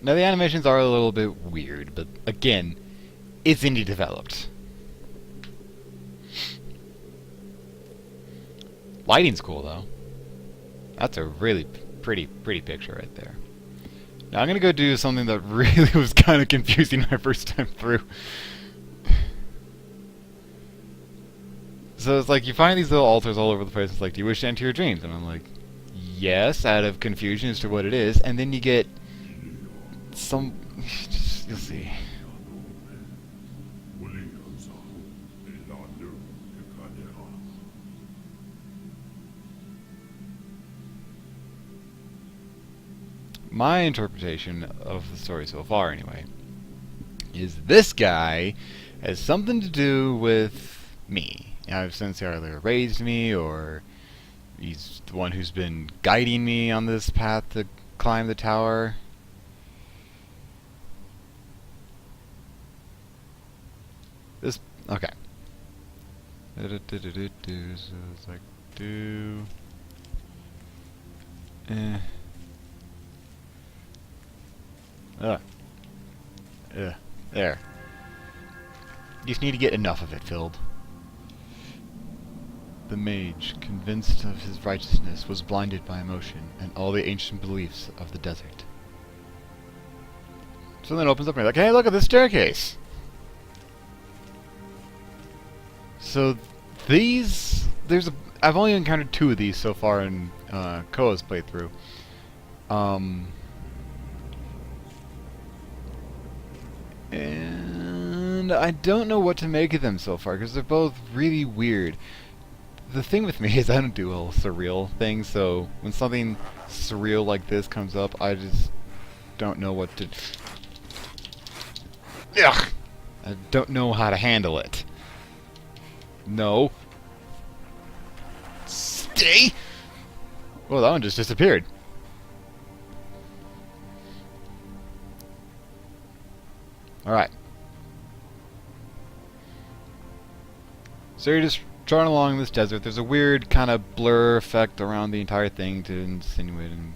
Now the animations are a little bit weird, but again, it's indie developed. Lighting's cool though. That's a really pretty picture right there. Now I'm gonna go do something that really was kind of confusing my first time through. So it's like you find these little altars all over the place. It's like, do you wish to enter your dreams? And I'm like, yes, out of confusion as to what it is. And then you get some. You'll see. My interpretation of the story so far, anyway, is this guy has something to do with me. I've since either raised me, or he's the one who's been guiding me on this path to climb the tower. This okay. So it's like there. You just need to get enough of it filled. The mage, convinced of his righteousness, was blinded by emotion and all the ancient beliefs of the desert. So then it opens up and you're like, hey, look at this staircase! So I've only encountered 2 of these so far in Koa's playthrough. And I don't know what to make of them so far, because they're both really weird. The thing with me is I don't do all surreal things, so when something surreal like this comes up, I just don't know what to... Ugh! I don't know how to handle it. No. Stay! Well, that one just disappeared. Alright. So you're just trotting along this desert. There's a weird kind of blur effect around the entire thing to insinuate and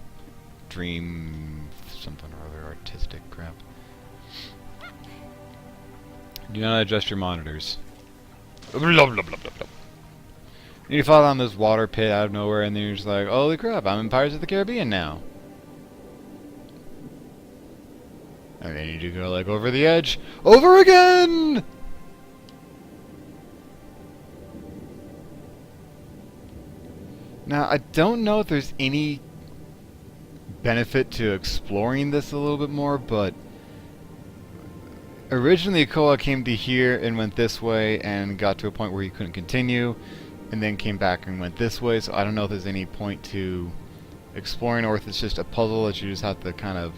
dream something or other artistic crap. Do not adjust your monitors. Blah, blah, blah, blah, blah. You fall down this water pit out of nowhere, and then you're just like, holy crap, I'm in Pirates of the Caribbean now. And then you do go like over the edge. Over again! Now, I don't know if there's any benefit to exploring this a little bit more, but originally Koa came to here and went this way and got to a point where he couldn't continue, and then came back and went this way, so I don't know if there's any point to exploring, or if it's just a puzzle that you just have to kind of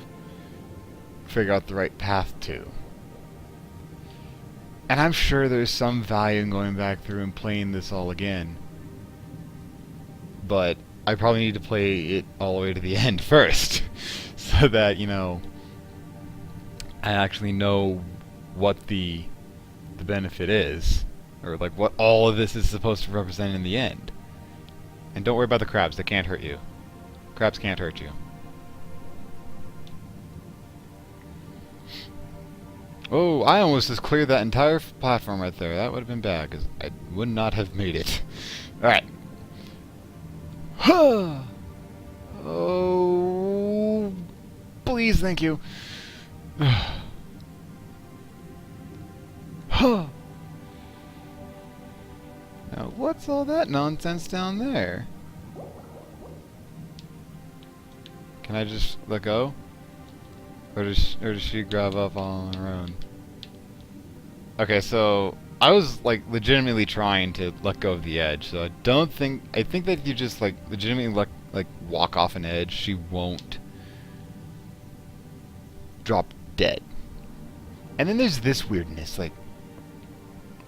figure out the right path to. And I'm sure there's some value in going back through and playing this all again. But I probably need to play it all the way to the end first, so that, you know, I actually know what the benefit is, or like what all of this is supposed to represent in the end. And don't worry about the crabs; they can't hurt you. Crabs can't hurt you. Oh, I almost just cleared that entire platform right there. That would have been bad, because I would not have made it. Alright. Oh, please, thank you. Now, what's all that nonsense down there? Can I just let go? Or does she grab up on her own? Okay, so I was like legitimately trying to let go of the edge, so I think that if you just like legitimately like walk off an edge, she won't drop dead. And then there's this weirdness, like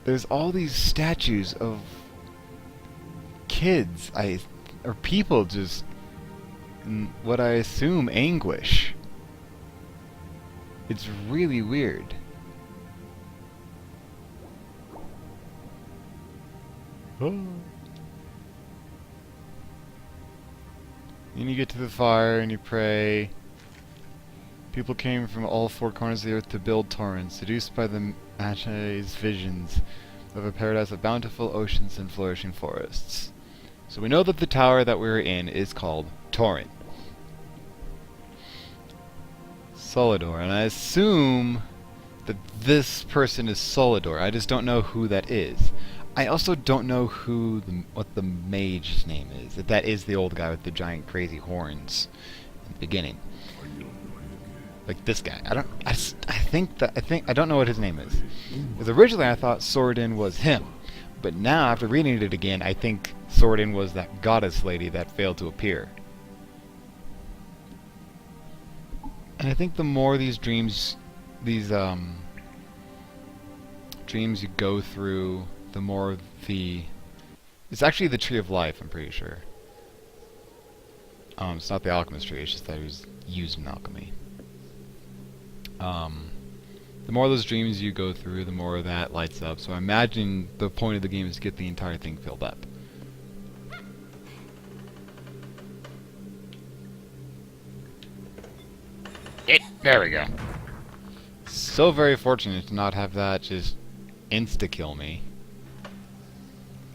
there's all these statues of kids, or people just in what I assume anguish. It's really weird. And you get to the fire and you pray. People came from all four corners of the earth to build Toren, seduced by the Machi's visions of a paradise of bountiful oceans and flourishing forests. So we know that the tower that we're in is called Toren. Solidor, and I assume that this person is Solidor. I just don't know who that is. I also don't know what the mage's name is. If that is the old guy with the giant crazy horns in the beginning. Like this guy. I don't know what his name is. Because originally I thought Swordin was him. But now, after reading it again, I think Swordin was that goddess lady that failed to appear. And I think the more these dreams you go through, the more it's actually the Tree of Life, I'm pretty sure. It's not the alchemist tree, it's just that it was used in alchemy. The more of those dreams you go through, the more that lights up. So I imagine the point of the game is to get the entire thing filled up. There we go. So very fortunate to not have that just insta-kill me.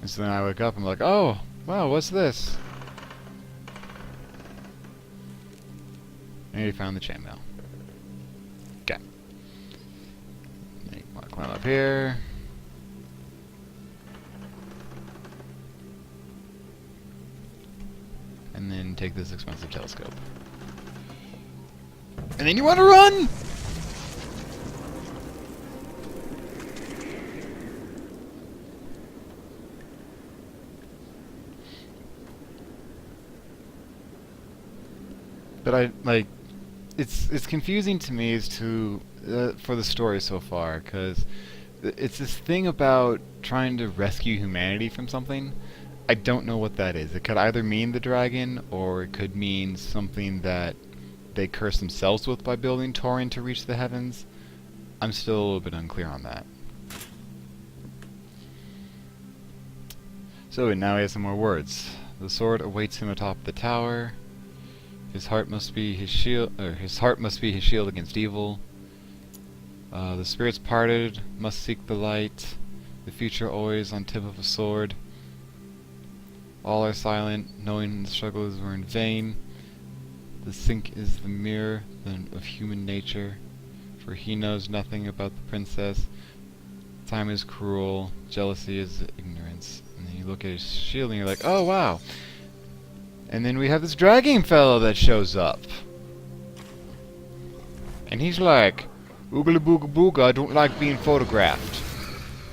And so then I wake up and I'm like, oh, wow, what's this? And you found the chainmail. Okay. Then you want to climb up here. And then take this expensive telescope. And then you want to run! But it's confusing to me as to for the story so far, because it's this thing about trying to rescue humanity from something. I don't know what that is. It could either mean the dragon, or it could mean something that they curse themselves with by building Toren to reach the heavens. I'm still a little bit unclear on that. So now he has some more words. The sword awaits him atop the tower. His heart must be his shield, against evil. The spirits parted must seek the light. The future always on tip of a sword. All are silent, knowing the struggles were in vain. The sink is the mirror of human nature, for he knows nothing about the princess. Time is cruel, jealousy is ignorance. And then you look at his shield and you're like, oh wow! And then we have this dragon fellow that shows up. And he's like, oogly booga booga, I don't like being photographed.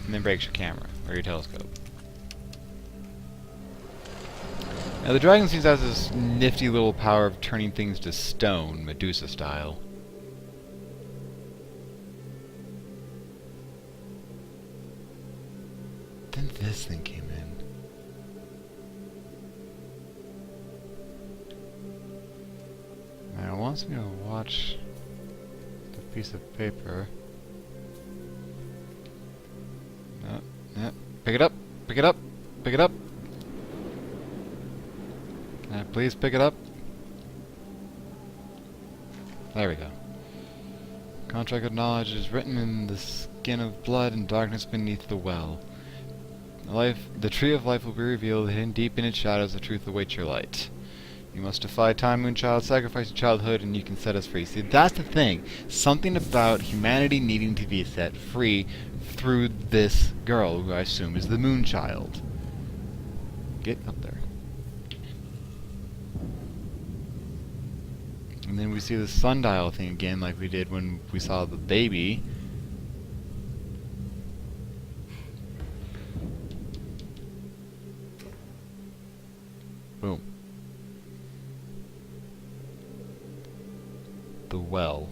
And then breaks your camera, or your telescope. Now the dragon seems to have this nifty little power of turning things to stone, Medusa style. Then this thing came in. Now it wants me to watch the piece of paper. No, no. Pick it up! Pick it up! Pick it up! Can I please pick it up? There we go. Contract of knowledge is written in the skin of blood and darkness beneath the well. The tree of life will be revealed, hidden deep in its shadows, the truth awaits your light. You must defy time, Moonchild, sacrifice your childhood, and you can set us free. See, that's the thing. Something about humanity needing to be set free through this girl, who I assume is the Moonchild. Get up there. And then we see the sundial thing again, like we did when we saw the baby. Boom. The well.